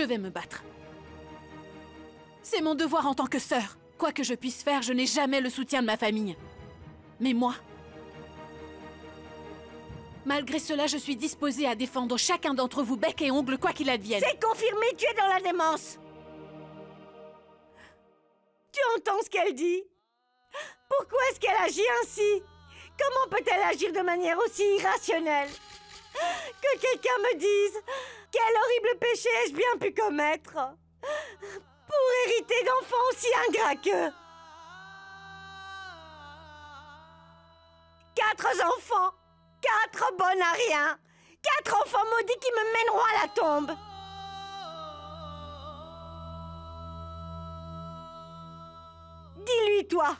vais me battre. C'est mon devoir en tant que sœur. Quoi que je puisse faire, je n'ai jamais le soutien de ma famille. Mais moi, malgré cela, je suis disposée à défendre chacun d'entre vous bec et ongles, quoi qu'il advienne. C'est confirmé, tu es dans la démence. Tu entends ce qu'elle dit? Pourquoi est-ce qu'elle agit ainsi? Comment peut-elle agir de manière aussi irrationnelle? Que quelqu'un me dise quel horrible péché ai-je bien pu commettre pour hériter d'enfants aussi ingrats qu'eux. 4 enfants, 4 bons à rien, 4 enfants maudits qui me mèneront à la tombe. Dis-lui, toi.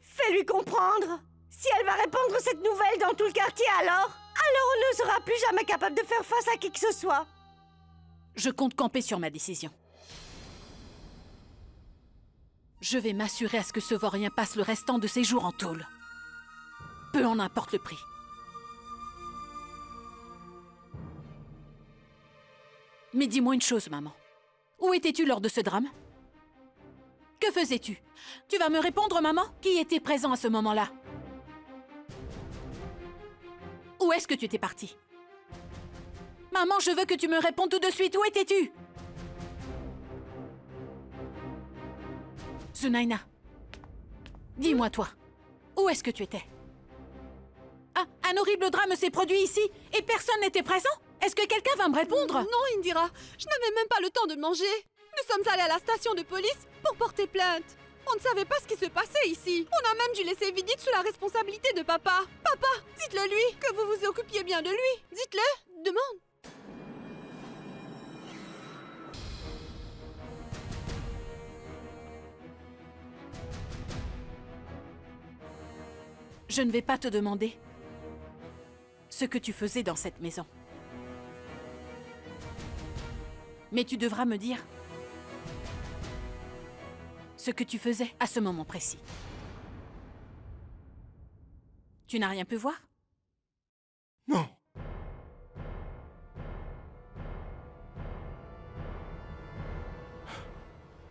Fais-lui comprendre. Si elle va répandre cette nouvelle dans tout le quartier, alors on ne sera plus jamais capable de faire face à qui que ce soit. Je compte camper sur ma décision. Je vais m'assurer à ce que ce vaurien passe le restant de ses jours en tôle. Peu en importe le prix. Mais dis-moi une chose, maman. Où étais-tu lors de ce drame? Que faisais-tu? Tu vas me répondre, maman? Qui était présent à ce moment-là? Où est-ce que tu étais partie? Maman, je veux que tu me répondes tout de suite. Où étais-tu? Sunaina, dis-moi toi, où est-ce que tu étais? Ah, un horrible drame s'est produit ici et personne n'était présent? Est-ce que quelqu'un va me répondre? Non, Indira, je n'avais même pas le temps de manger. Nous sommes allés à la station de police pour porter plainte. On ne savait pas ce qui se passait ici. On a même dû laisser Vidit sous la responsabilité de papa. Papa, dites-le lui, que vous vous occupiez bien de lui. Dites-le, demande. Je ne vais pas te demander ce que tu faisais dans cette maison. Mais tu devras me dire ce que tu faisais à ce moment précis. Tu n'as rien pu voir? Non.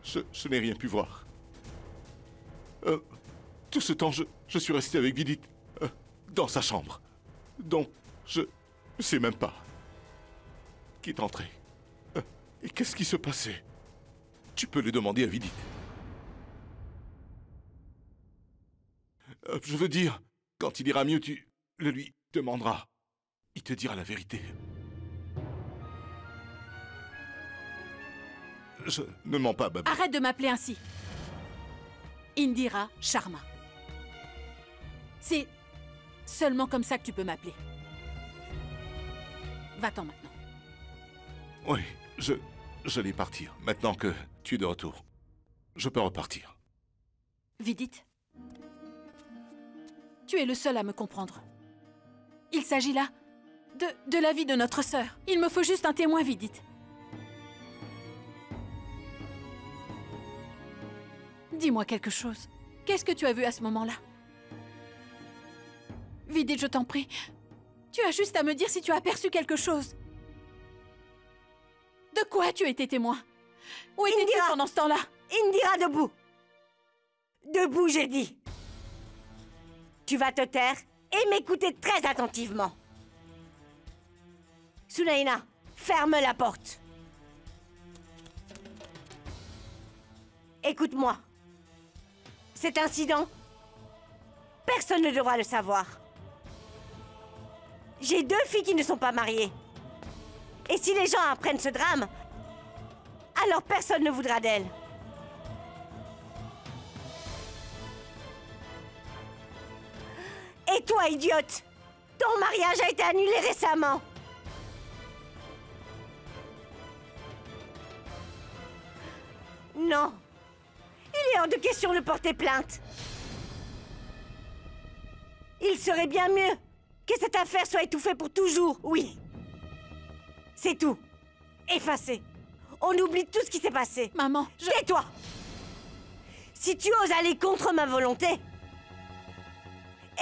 Je n'ai rien pu voir. Tout ce temps, je suis resté avec Vidit, dans sa chambre. Donc, je ne sais même pas qui est entré. Et qu'est-ce qui se passait? Tu peux le demander à Vidit. Je veux dire, quand il ira mieux, tu le lui demanderas. Il te dira la vérité. Je ne mens pas, Babi. Arrête de m'appeler ainsi. Indira Sharma. C'est seulement comme ça que tu peux m'appeler. Va-t'en maintenant. Oui, j'allais partir. Maintenant que tu es de retour, je peux repartir. Vidit, tu es le seul à me comprendre. Il s'agit là de la vie de notre sœur. Il me faut juste un témoin, Vidit. Dis-moi quelque chose. Qu'est-ce que tu as vu à ce moment-là? Vidit, je t'en prie. Tu as juste à me dire si tu as aperçu quelque chose. De quoi tu étais témoin? Où étais-tu pendant ce temps-là? Indira, debout. Debout, j'ai dit. Tu vas te taire et m'écouter très attentivement. Sunaina, ferme la porte. Écoute-moi. Cet incident, personne ne devra le savoir. J'ai 2 filles qui ne sont pas mariées. Et si les gens apprennent ce drame, alors personne ne voudra d'elles. Et toi, idiote, ton mariage a été annulé récemment. Non, il est hors de question de porter plainte. Il serait bien mieux que cette affaire soit étouffée pour toujours, oui. C'est tout. Effacé. On oublie tout ce qui s'est passé. Maman, Tais-toi! Si tu oses aller contre ma volonté,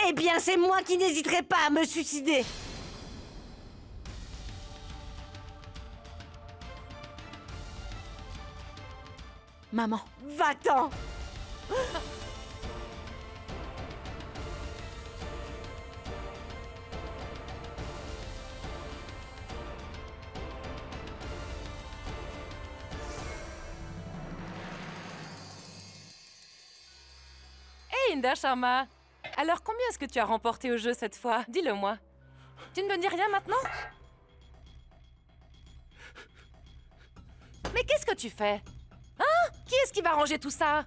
eh bien c'est moi qui n'hésiterai pas à me suicider. maman. Va-t'en! Hey Inder Sharma! Alors combien est-ce que tu as remporté au jeu cette fois? Dis-le-moi. Tu ne me dis rien maintenant? Mais qu'est-ce que tu fais? Hein? Qui est-ce qui va ranger tout ça?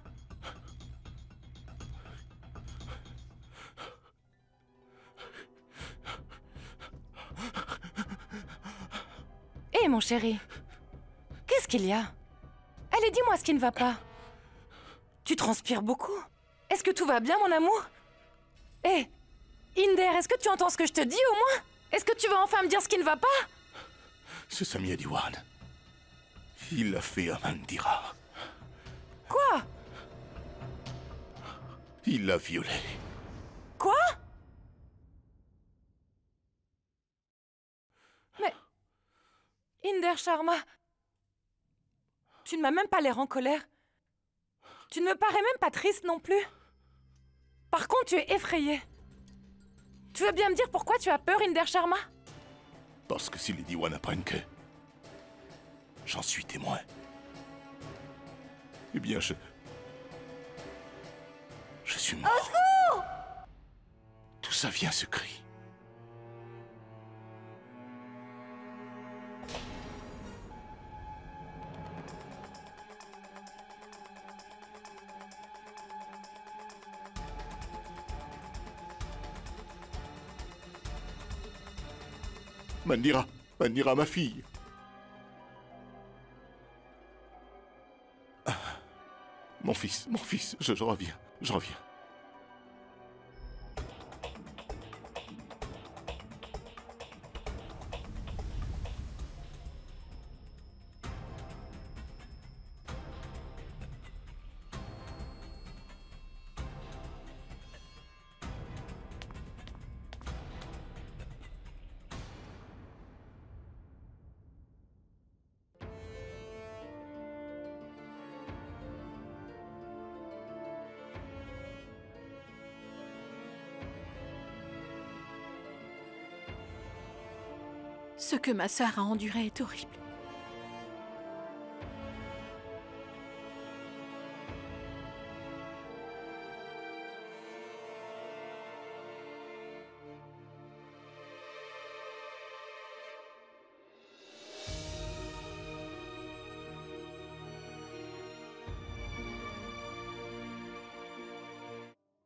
Hé, mon chéri. Qu'est-ce qu'il y a? Allez, dis-moi ce qui ne va pas. Tu transpires beaucoup. Est-ce que tout va bien, mon amour? Hé, Inder, est-ce que tu entends ce que je te dis, au moins? Est-ce que tu vas enfin me dire ce qui ne va pas? C'est Samia Diwan. Il l'a fait à Mandira. Quoi? Il l'a violée. Quoi? Mais... Inder Sharma... Tu ne m'as même pas l'air en colère. Tu ne me parais même pas triste non plus. Par contre, tu es effrayée. Tu veux bien me dire pourquoi tu as peur, Inder Sharma? Parce que si les Diwan apprennent que... j'en suis témoin. Eh bien, je suis mort. Au secours! Tout ça vient ce cri. Mandira, Mandira, ma fille. Mon fils, je reviens, je reviens. Ce que ma sœur a enduré est horrible.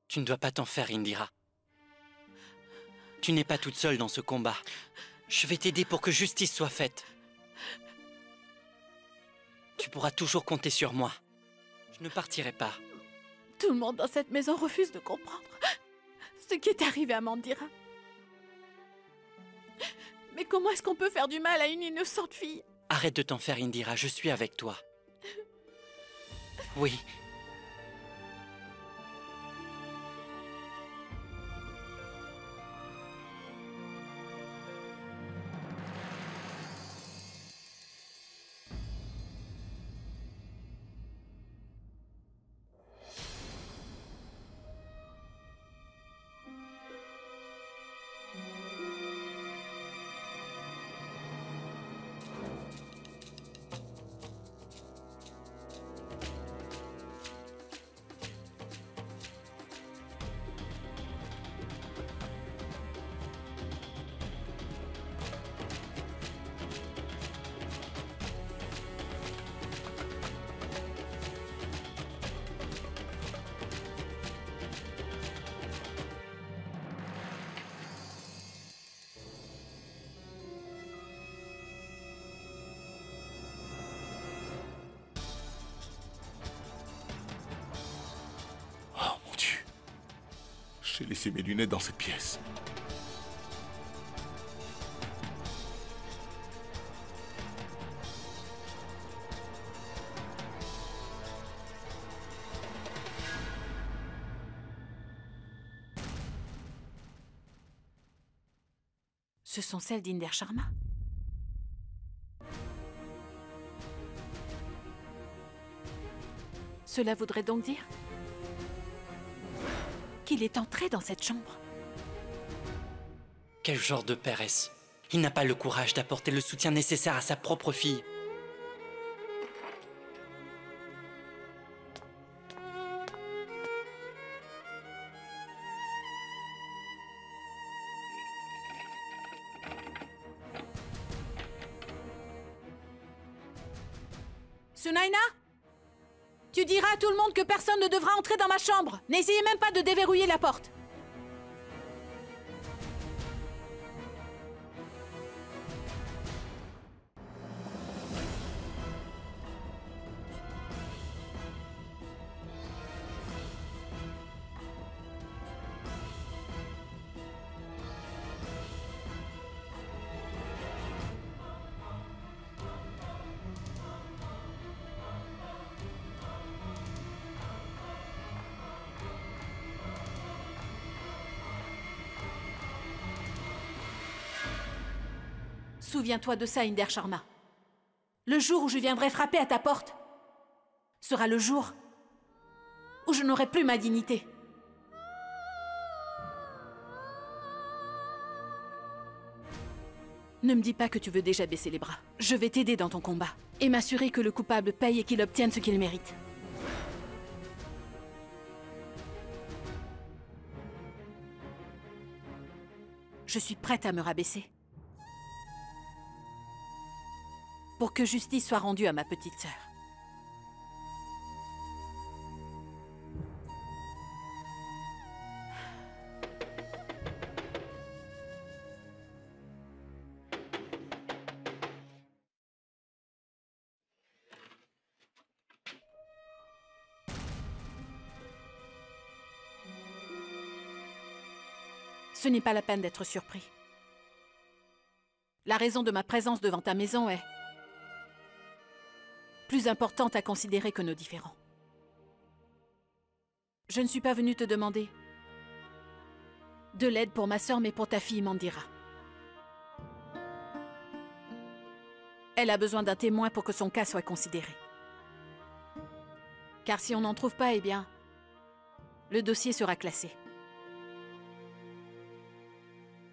Tu ne dois pas t'en faire, Indira. Tu n'es pas toute seule dans ce combat. Je vais t'aider pour que justice soit faite. Tu pourras toujours compter sur moi. Je ne partirai pas. Tout le monde dans cette maison refuse de comprendre ce qui est arrivé à Mandira. Mais comment est-ce qu'on peut faire du mal à une innocente fille? Arrête de t'en faire, Indira. Je suis avec toi. Oui. J'ai laissé mes lunettes dans cette pièce. Ce sont celles d'Inder Sharma. Cela voudrait donc dire qu'il est entré dans cette chambre. Quel genre de père est-ce? Il n'a pas le courage d'apporter le soutien nécessaire à sa propre fille. Sunaina? Tu diras à tout le monde que personne ne devra entrer dans ma chambre. N'essayez même pas de déverrouiller la porte. Souviens-toi de ça, Inder Sharma. Le jour où je viendrai frapper à ta porte sera le jour où je n'aurai plus ma dignité. Ne me dis pas que tu veux déjà baisser les bras. Je vais t'aider dans ton combat et m'assurer que le coupable paye et qu'il obtienne ce qu'il mérite. Je suis prête à me rabaisser pour que justice soit rendue à ma petite sœur. Ce n'est pas la peine d'être surpris. La raison de ma présence devant ta maison est plus importante à considérer que nos différends. Je ne suis pas venue te demander de l'aide pour ma sœur, mais pour ta fille Mandira. Elle a besoin d'un témoin pour que son cas soit considéré. Car si on n'en trouve pas, eh bien, le dossier sera classé.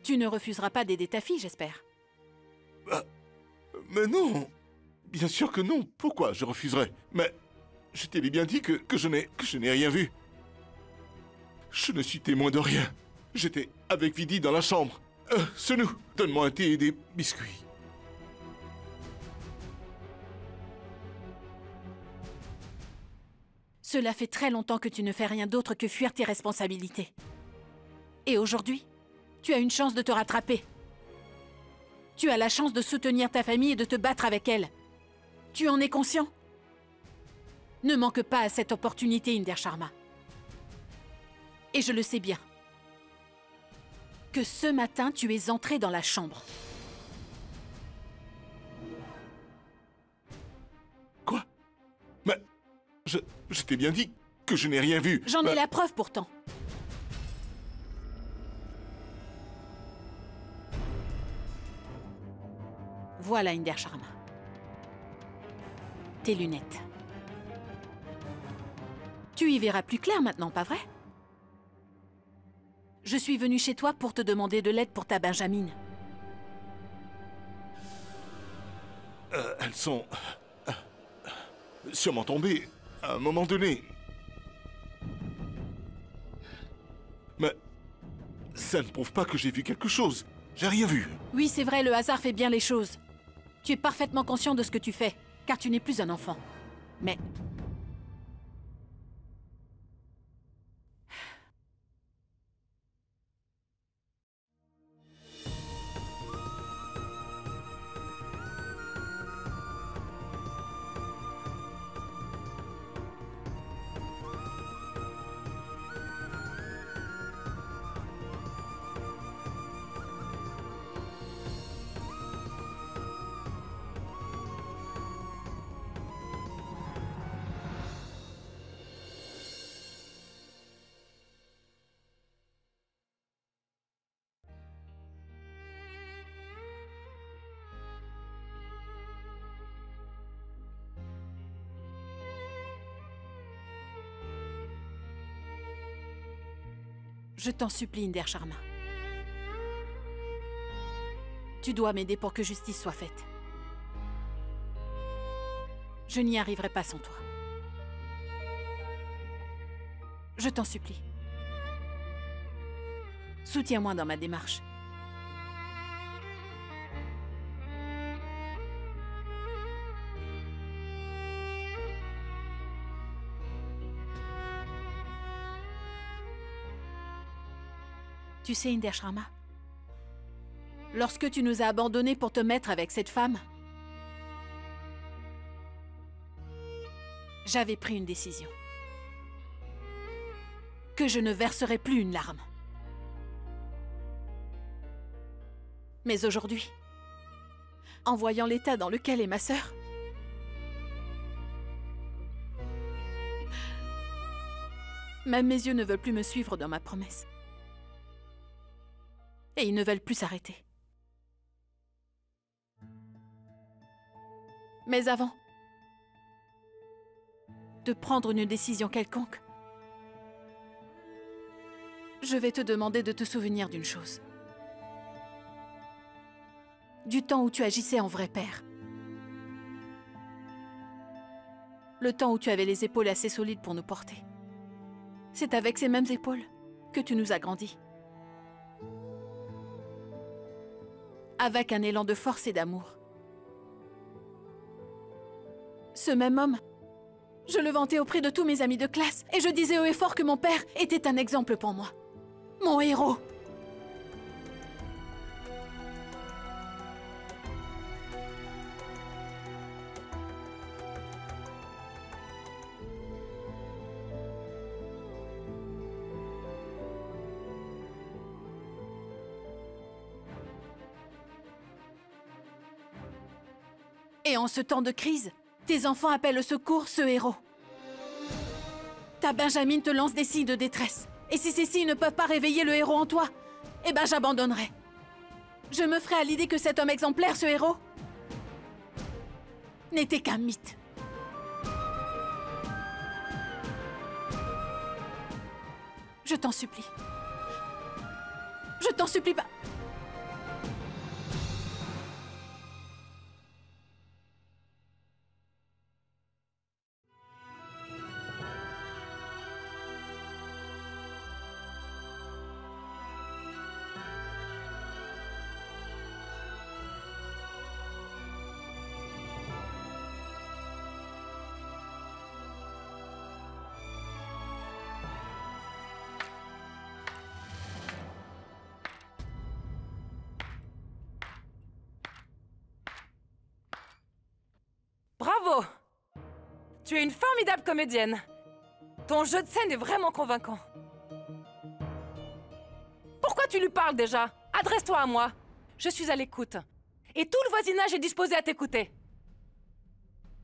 Tu ne refuseras pas d'aider ta fille, j'espère. Mais non! Bien sûr que non. Pourquoi je refuserais? Mais je t'ai bien dit que je n'ai rien vu. Je ne suis témoin de rien. J'étais avec Vidi dans la chambre. Senou, donne-moi un thé et des biscuits. Cela fait très longtemps que tu ne fais rien d'autre que fuir tes responsabilités. Et aujourd'hui, tu as une chance de te rattraper. Tu as la chance de soutenir ta famille et de te battre avec elle. Tu en es conscient? Ne manque pas à cette opportunité, Inder Sharma. Et je le sais bien. Que ce matin, tu es entré dans la chambre. Quoi? Mais je t'ai bien dit que je n'ai rien vu. J'en ai la preuve pourtant. Voilà, Inder Sharma. Tes lunettes. Tu y verras plus clair maintenant, pas vrai? Je suis venue chez toi pour te demander de l'aide pour ta Benjamine. Elles sont sûrement tombées à un moment donné. Mais ça ne prouve pas que j'ai vu quelque chose. J'ai rien vu. Oui, c'est vrai, le hasard fait bien les choses. Tu es parfaitement conscient de ce que tu fais, car tu n'es plus un enfant. Mais Je t'en supplie, Inder Sharma. Tu dois m'aider pour que justice soit faite. Je n'y arriverai pas sans toi. Je t'en supplie. Soutiens-moi dans ma démarche. Tu sais, Inder Sharma, lorsque tu nous as abandonnés pour te mettre avec cette femme, j'avais pris une décision. Que je ne verserai plus une larme. Mais aujourd'hui, en voyant l'état dans lequel est ma sœur, même mes yeux ne veulent plus me suivre dans ma promesse. Et ils ne veulent plus s'arrêter. Mais avant de prendre une décision quelconque, je vais te demander de te souvenir d'une chose. Du temps où tu agissais en vrai père. Le temps où tu avais les épaules assez solides pour nous porter. C'est avec ces mêmes épaules que tu nous as grandis. Avec un élan de force et d'amour. Ce même homme, je le vantais auprès de tous mes amis de classe et je disais haut et fort que mon père était un exemple pour moi. Mon héros. Et en ce temps de crise, tes enfants appellent au secours ce héros. Ta Benjamin te lance des signes de détresse. Et si ces signes ne peuvent pas réveiller le héros en toi, eh ben j'abandonnerai. Je me ferai à l'idée que cet homme exemplaire, ce héros, n'était qu'un mythe. Je t'en supplie. Je t'en supplie pas. Bravo! Tu es une formidable comédienne. Ton jeu de scène est vraiment convaincant. Pourquoi tu lui parles déjà? Adresse-toi à moi. Je suis à l'écoute. Et tout le voisinage est disposé à t'écouter.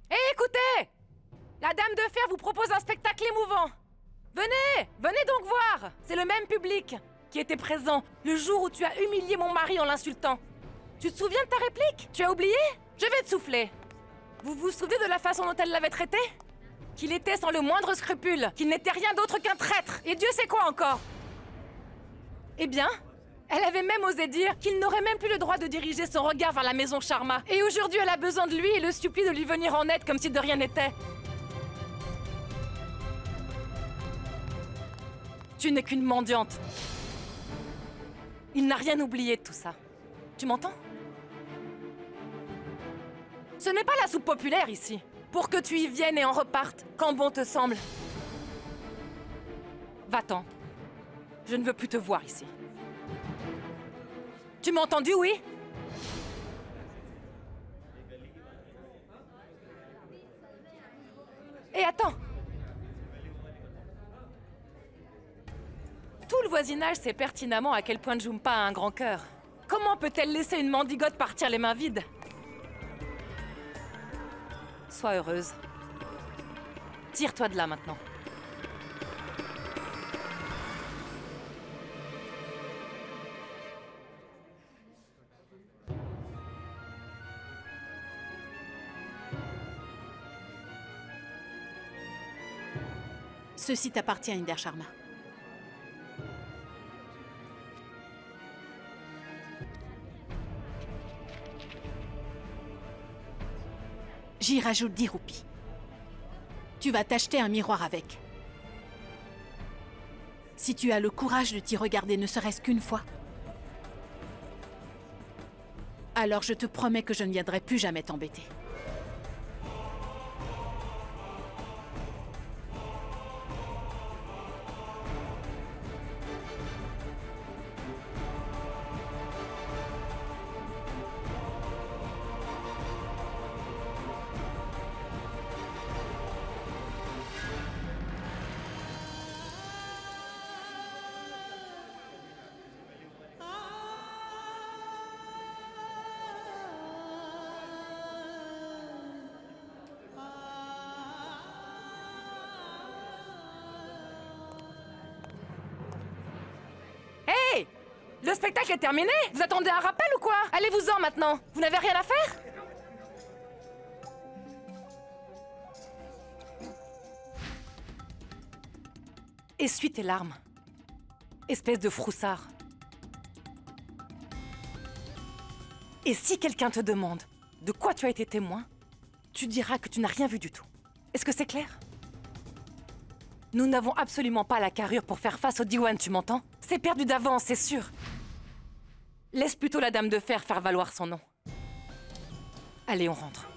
Hé, écoutez! La Dame de Fer vous propose un spectacle émouvant. Venez! Venez donc voir! C'est le même public qui était présent le jour où tu as humilié mon mari en l'insultant. Tu te souviens de ta réplique? Tu as oublié? Je vais te souffler. Vous vous souvenez de la façon dont elle l'avait traité? Qu'il était sans le moindre scrupule, qu'il n'était rien d'autre qu'un traître. Et Dieu sait quoi encore? Eh bien, elle avait même osé dire qu'il n'aurait même plus le droit de diriger son regard vers la maison Sharma. Et aujourd'hui, elle a besoin de lui et le supplie de lui venir en aide comme si de rien n'était. Tu n'es qu'une mendiante. Il n'a rien oublié de tout ça. Tu m'entends? Ce n'est pas la soupe populaire ici, pour que tu y viennes et en repartes, quand bon te semble. Va-t'en. Je ne veux plus te voir ici. Tu m'as entendu, oui? Et attends. Tout le voisinage sait pertinemment à quel point Jhumpa a un grand cœur. Comment peut-elle laisser une mendigote partir les mains vides? Sois heureuse. Tire-toi de là maintenant. Ceci t'appartient, Inder Sharma. j'y rajoute 10 roupies. Tu vas t'acheter un miroir avec. Si tu as le courage de t'y regarder ne serait-ce qu'une fois, alors je te promets que je ne viendrai plus jamais t'embêter. Le spectacle est terminé? Vous attendez un rappel ou quoi? Allez-vous-en maintenant! Vous n'avez rien à faire? Essuie tes larmes. Espèce de froussard. Et si quelqu'un te demande de quoi tu as été témoin, tu diras que tu n'as rien vu du tout. Est-ce que c'est clair? Nous n'avons absolument pas la carrure pour faire face au Diwan, tu m'entends? C'est perdu d'avance, c'est sûr. Laisse plutôt la Dame de Fer faire valoir son nom. Allez, on rentre.